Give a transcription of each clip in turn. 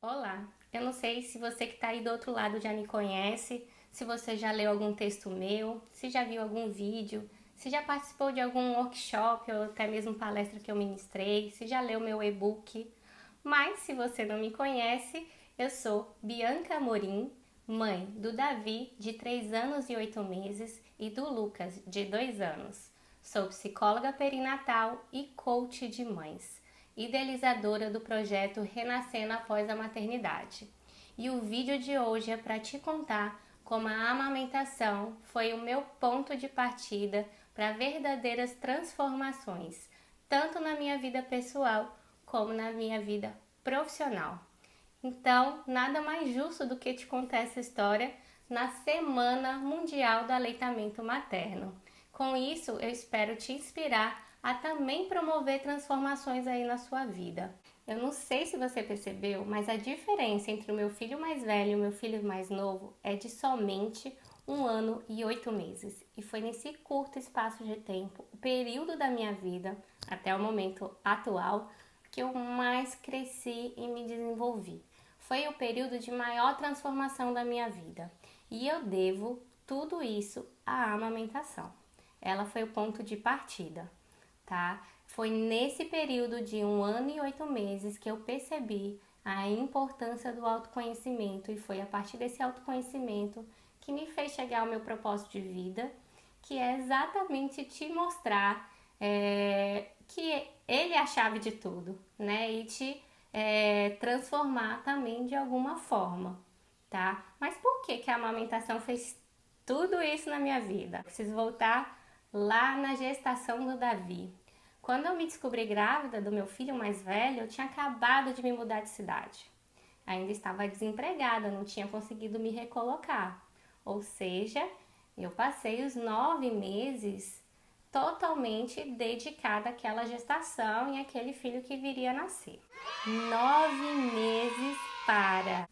Olá, eu não sei se você que está aí do outro lado já me conhece, se você já leu algum texto meu, se já viu algum vídeo, se já participou de algum workshop ou até mesmo palestra que eu ministrei, se já leu meu e-book. Mas se você não me conhece, eu sou Bianca Amorim, mãe do Davi, de 3 anos e 8 meses, e do Lucas, de 2 anos. Sou psicóloga perinatal e coach de mães, idealizadora do projeto Renascendo após a maternidade. E o vídeo de hoje é para te contar como a amamentação foi o meu ponto de partida para verdadeiras transformações, tanto na minha vida pessoal como na minha vida profissional. Então, nada mais justo do que te contar essa história na Semana Mundial do Aleitamento Materno. Com isso, eu espero te inspirar a também promover transformações aí na sua vida. Eu não sei se você percebeu, mas a diferença entre o meu filho mais velho e o meu filho mais novo é de somente 1 ano e 8 meses. E foi nesse curto espaço de tempo, o período da minha vida, até o momento atual, que eu mais cresci e me desenvolvi. Foi o período de maior transformação da minha vida. E eu devo tudo isso à amamentação. Ela foi o ponto de partida, tá? Foi nesse período de 1 ano e 8 meses que eu percebi a importância do autoconhecimento e foi a partir desse autoconhecimento que me fez chegar ao meu propósito de vida, que é exatamente te mostrar que ele é a chave de tudo, né? E te transformar também de alguma forma, tá? Mas por que a amamentação fez tudo isso na minha vida? Preciso voltar lá na gestação do Davi. Quando eu me descobri grávida do meu filho mais velho, eu tinha acabado de me mudar de cidade. Ainda estava desempregada, não tinha conseguido me recolocar. Ou seja, eu passei os 9 meses totalmente dedicada àquela gestação e àquele filho que viria a nascer. 9 meses para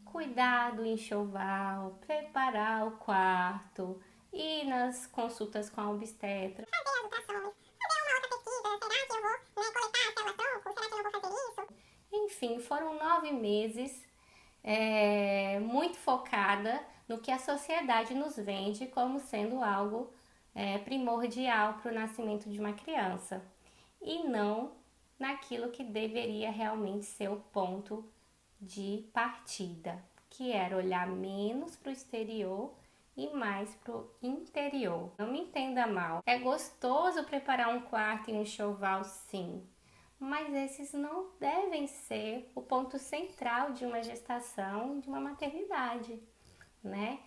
cuidar do enxoval, preparar o quarto, ir nas consultas com a obstetra, enfim, foram 9 meses muito focada no que a sociedade nos vende como sendo algo primordial para o nascimento de uma criança e não naquilo que deveria realmente ser o ponto de partida, que era olhar menos para o exterior e mais para o interior. Não me entenda mal, é gostoso preparar um quarto e um enxoval, sim, mas esses não devem ser o ponto central de uma gestação, de uma maternidade, né?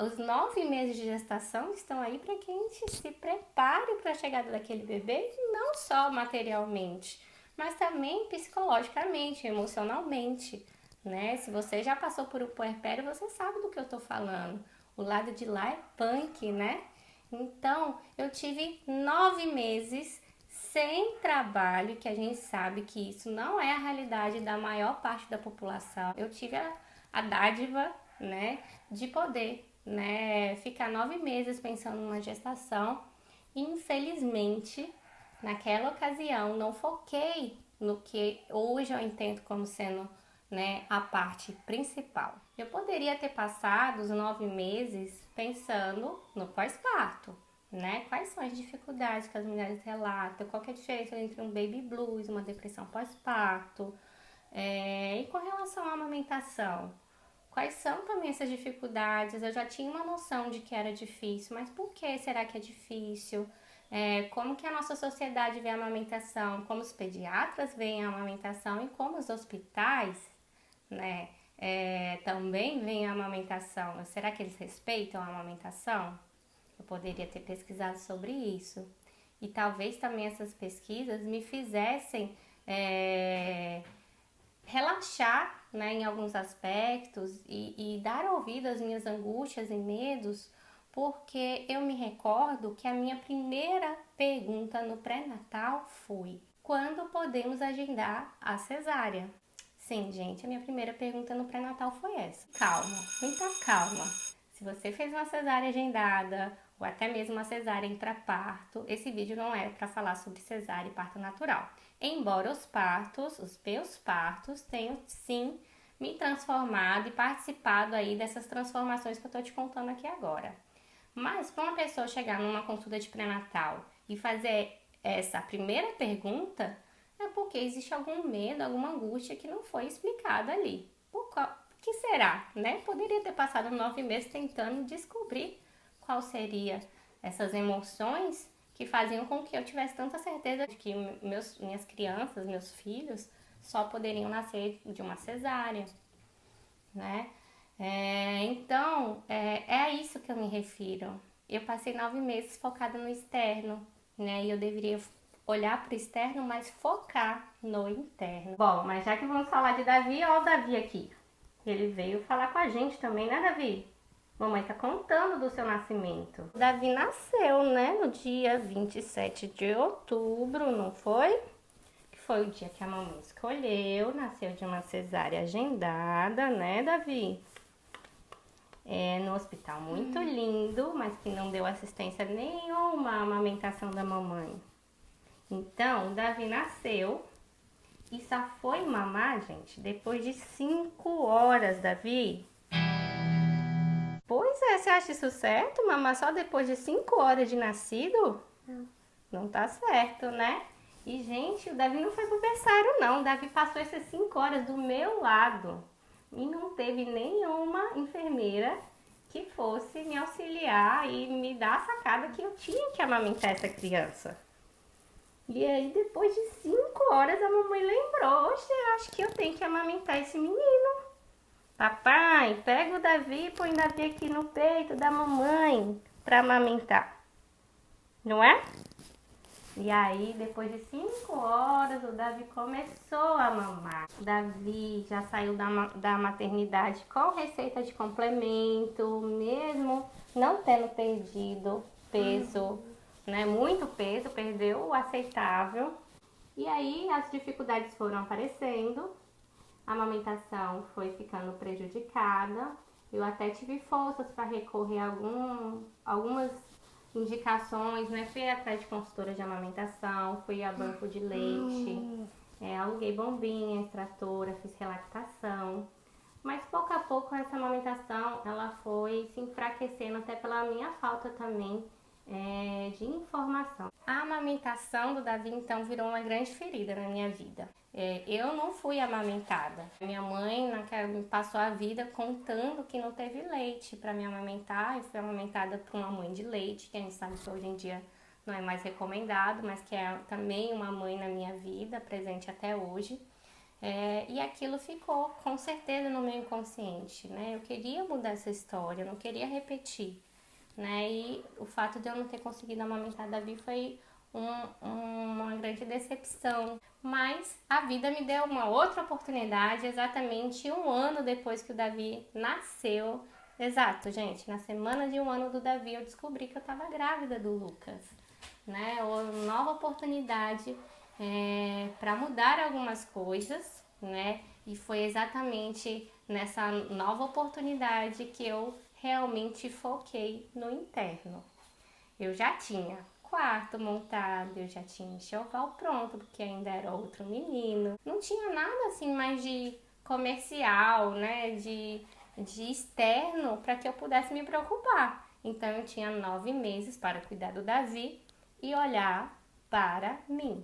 Os 9 meses de gestação estão aí para que a gente se prepare para a chegada daquele bebê, não só materialmente, mas também psicologicamente, emocionalmente, né? Se você já passou por um puerpério, você sabe do que eu tô falando. O lado de lá é punk, né? Então, eu tive 9 meses sem trabalho, que a gente sabe que isso não é a realidade da maior parte da população. Eu tive a dádiva, né, de poder, né, ficar 9 meses pensando numa gestação. Infelizmente, naquela ocasião, não foquei no que hoje eu entendo como sendo, né, a parte principal. Eu poderia ter passado os 9 meses pensando no pós-parto, né? Quais são as dificuldades que as mulheres relatam, qual que é a diferença entre um baby blues, uma depressão pós-parto, e com relação à amamentação. Quais são também essas dificuldades? Eu já tinha uma noção de que era difícil, mas por que será que é difícil? Como que a nossa sociedade vê a amamentação? Como os pediatras veem a amamentação e como os hospitais, né, também veem a amamentação? Será que eles respeitam a amamentação? Eu poderia ter pesquisado sobre isso. E talvez também essas pesquisas me fizessem relaxar, né, em alguns aspectos e dar ouvido às minhas angústias e medos, porque eu me recordo que a minha primeira pergunta no pré-natal foi: quando podemos agendar a cesárea? Sim, gente, a minha primeira pergunta no pré-natal foi essa. Calma, muita calma. Se você fez uma cesárea agendada ou até mesmo uma cesárea intraparto, esse vídeo não é para falar sobre cesárea e parto natural. Embora os meus partos, tenham sim me transformado e participado aí dessas transformações que eu tô te contando aqui agora. Mas para uma pessoa chegar numa consulta de pré-natal e fazer essa primeira pergunta, é porque existe algum medo, alguma angústia que não foi explicada ali. Por que será, né? Poderia ter passado 9 meses tentando descobrir qual seria essas emoções que faziam com que eu tivesse tanta certeza de que minhas crianças, meus filhos, só poderiam nascer de uma cesárea, né? Então, é a isso que eu me refiro. Eu passei 9 meses focada no externo, né? E eu deveria olhar para o externo, mas focar no interno. Bom, mas já que vamos falar de Davi, ó o Davi aqui. Ele veio falar com a gente também, né, Davi? Mamãe tá contando do seu nascimento. O Davi nasceu, né, no dia 27 de outubro, não foi? Que foi o dia que a mamãe escolheu. Nasceu de uma cesárea agendada, né, Davi? No hospital muito lindo, mas que não deu assistência nenhuma à amamentação da mamãe. Então, o Davi nasceu e só foi mamar, gente, depois de 5 horas, Davi. Pois é, você acha isso certo? Mamar só depois de 5 horas de nascido? Não tá certo, né? E, gente, o Davi não foi pro berçário, não. O Davi passou essas 5 horas do meu lado. E não teve nenhuma enfermeira que fosse me auxiliar e me dar a sacada que eu tinha que amamentar essa criança. E aí, depois de 5 horas, a mamãe lembrou: oxe, acho que eu tenho que amamentar esse menino. Papai, pega o Davi e põe o Davi aqui no peito da mamãe para amamentar. Não é? E aí, depois de 5 horas, o Davi começou a mamar. O Davi já saiu da maternidade com receita de complemento, mesmo não tendo perdido peso, né? Muito peso, perdeu o aceitável. E aí, as dificuldades foram aparecendo. A amamentação foi ficando prejudicada. Eu até tive forças para recorrer a algumas indicações, né? Fui atrás de consultora de amamentação, fui a banco de leite, aluguei bombinha, extratora, fiz relactação. Mas pouco a pouco essa amamentação ela foi se enfraquecendo, até pela minha falta também de informação. A amamentação do Davi então virou uma grande ferida na minha vida. Eu não fui amamentada. Minha mãe me passou a vida contando que não teve leite para me amamentar. Eu fui amamentada por uma mãe de leite, que a gente sabe que hoje em dia não é mais recomendado, mas que é também uma mãe na minha vida, presente até hoje. E aquilo ficou com certeza no meu inconsciente, né? Eu queria mudar essa história, eu não queria repetir, né? E o fato de eu não ter conseguido amamentar Davi foi uma grande decepção. Mas a vida me deu uma outra oportunidade, exatamente 1 ano depois que o Davi nasceu. Exato, gente, na semana de 1 ano do Davi eu descobri que eu estava grávida do Lucas, né? Uma nova oportunidade para mudar algumas coisas, né? E foi exatamente nessa nova oportunidade que eu realmente foquei no interno. Eu já tinha quarto montado, eu já tinha enxoval pronto, porque ainda era outro menino. Não tinha nada assim mais de comercial, né? De externo para que eu pudesse me preocupar. Então eu tinha 9 meses para cuidar do Davi e olhar para mim,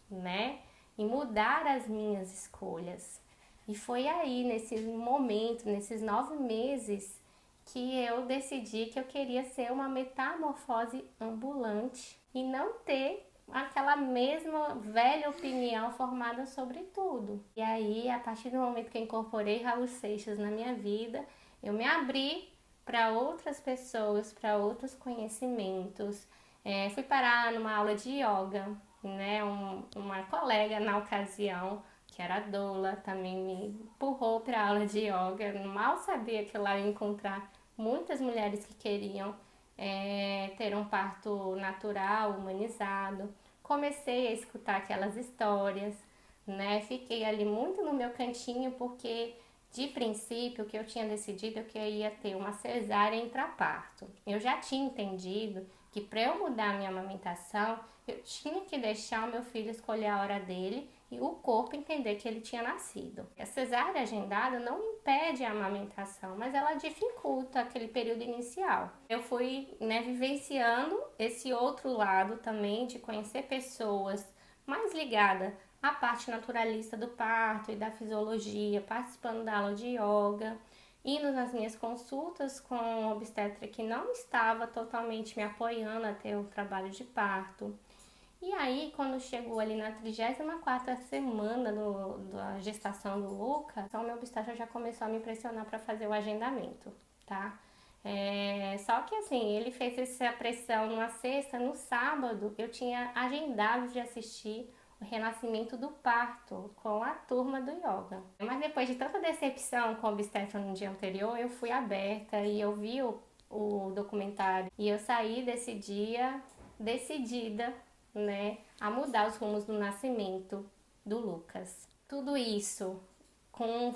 né? E mudar as minhas escolhas. E foi aí, nesse momento, nesses 9 meses, que eu decidi que eu queria ser uma metamorfose ambulante e não ter aquela mesma velha opinião formada sobre tudo. E aí, a partir do momento que eu incorporei Raul Seixas na minha vida, eu me abri para outras pessoas, para outros conhecimentos. Fui parar numa aula de yoga, né? Uma colega na ocasião, que era a doula, também me empurrou para a aula de yoga. Eu mal sabia que lá eu ia encontrar muitas mulheres que queriam ter um parto natural, humanizado. Comecei a escutar aquelas histórias, né? Fiquei ali muito no meu cantinho porque De princípio, o que eu tinha decidido é que eu ia ter uma cesárea intraparto. Eu já tinha entendido que para eu mudar a minha amamentação, eu tinha que deixar o meu filho escolher a hora dele e o corpo entender que ele tinha nascido. A cesárea agendada não impede a amamentação, mas ela dificulta aquele período inicial. Eu fui, vivenciando esse outro lado também de conhecer pessoas mais ligadas à parte naturalista do parto e da fisiologia, participando da aula de yoga, indo nas minhas consultas com um obstetra que não estava totalmente me apoiando a ter o trabalho de parto. E aí, quando chegou ali na 34ª semana da gestação do Lucas, então meu obstetra já começou a me pressionar para fazer o agendamento, tá? Só que assim, ele fez essa pressão numa sexta, no sábado eu tinha agendado de assistir o renascimento do parto com a turma do yoga. Mas depois de tanta decepção com o obstetra no dia anterior, eu fui aberta e eu vi o documentário e eu saí desse dia decidida, a mudar os rumos do nascimento do Lucas. Tudo isso com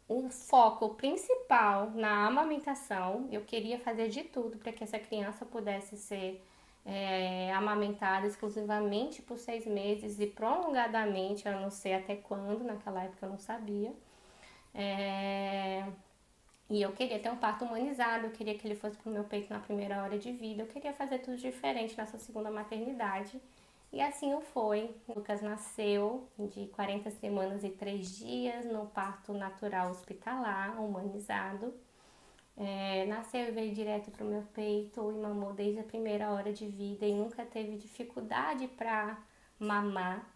o foco principal na amamentação. Eu queria fazer de tudo para que essa criança pudesse ser amamentada exclusivamente por 6 meses e prolongadamente, eu não sei até quando, naquela época eu não sabia. E eu queria ter um parto humanizado, eu queria que ele fosse pro meu peito na primeira hora de vida, eu queria fazer tudo diferente nessa segunda maternidade. E assim o foi. O Lucas nasceu de 40 semanas e 3 dias no parto natural hospitalar, humanizado. Nasceu e veio direto pro meu peito e mamou desde a primeira hora de vida e nunca teve dificuldade para mamar.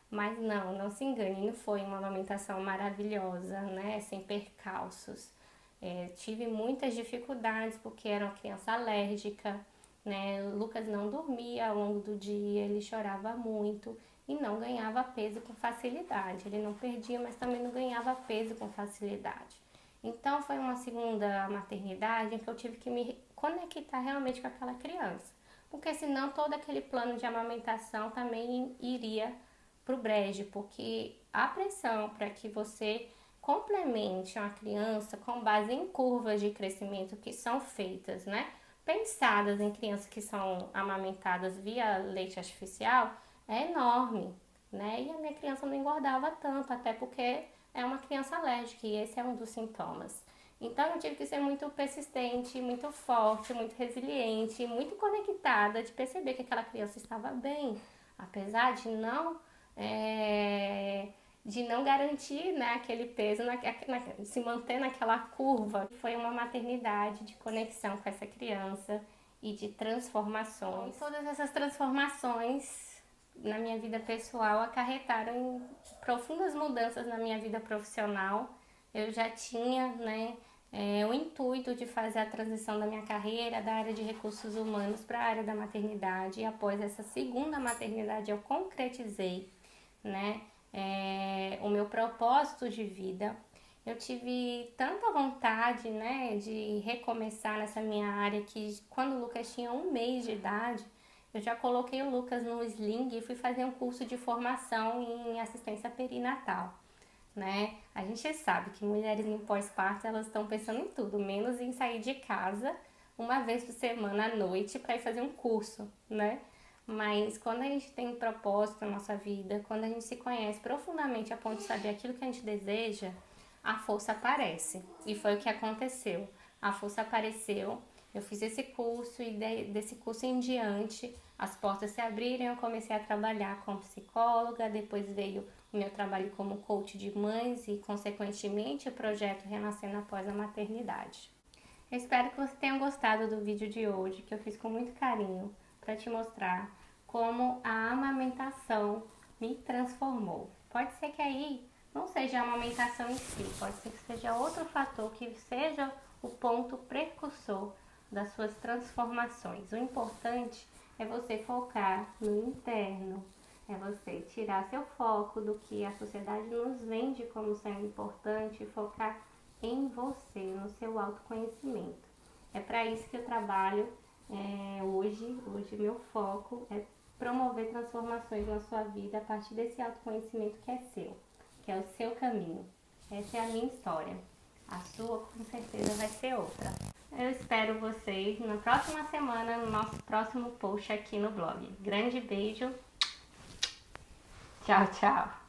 Mas não se engane, não foi uma amamentação maravilhosa, sem percalços. Tive muitas dificuldades porque era uma criança alérgica, O Lucas não dormia ao longo do dia, ele chorava muito e não ganhava peso com facilidade. Ele não perdia, mas também não ganhava peso com facilidade. Então foi uma segunda maternidade em que eu tive que me conectar realmente com aquela criança, porque senão todo aquele plano de amamentação também iria pro brejo, porque a pressão para que você complemente uma criança com base em curvas de crescimento que são feitas, pensadas em crianças que são amamentadas via leite artificial, é enorme, E a minha criança não engordava tanto, até porque é uma criança alérgica e esse é um dos sintomas. Então eu tive que ser muito persistente, muito forte, muito resiliente, muito conectada de perceber que aquela criança estava bem, apesar de não garantir aquele peso, se manter naquela curva. Foi uma maternidade de conexão com essa criança e de transformações. E todas essas transformações na minha vida pessoal acarretaram em profundas mudanças na minha vida profissional. Eu já tinha o intuito de fazer a transição da minha carreira da área de recursos humanos para a área da maternidade, e após essa segunda maternidade eu concretizei o meu propósito de vida. Eu tive tanta vontade de recomeçar nessa minha área que quando o Lucas tinha 1 mês de idade, eu já coloquei o Lucas no Sling e fui fazer um curso de formação em assistência perinatal, A gente sabe que mulheres em pós-parto, elas estão pensando em tudo, menos em sair de casa uma vez por semana à noite para ir fazer um curso, Mas quando a gente tem propósito na nossa vida, quando a gente se conhece profundamente a ponto de saber aquilo que a gente deseja, a força aparece. E foi o que aconteceu. A força apareceu. Eu fiz esse curso e desse curso em diante as portas se abriram, eu comecei a trabalhar como psicóloga, depois veio o meu trabalho como coach de mães e, consequentemente, o projeto Renascendo Após a Maternidade. Eu espero que você tenha gostado do vídeo de hoje, que eu fiz com muito carinho para te mostrar como a amamentação me transformou. Pode ser que aí não seja a amamentação em si, pode ser que seja outro fator que seja o ponto precursor das suas transformações. O importante é você focar no interno, é você tirar seu foco do que a sociedade nos vende como sendo importante e focar em você, no seu autoconhecimento. É para isso que eu trabalho hoje meu foco é promover transformações na sua vida a partir desse autoconhecimento que é seu, que é o seu caminho. Essa é a minha história. A sua com certeza vai ser outra. Eu espero vocês na próxima semana, no nosso próximo post aqui no blog. Grande beijo. Tchau, tchau.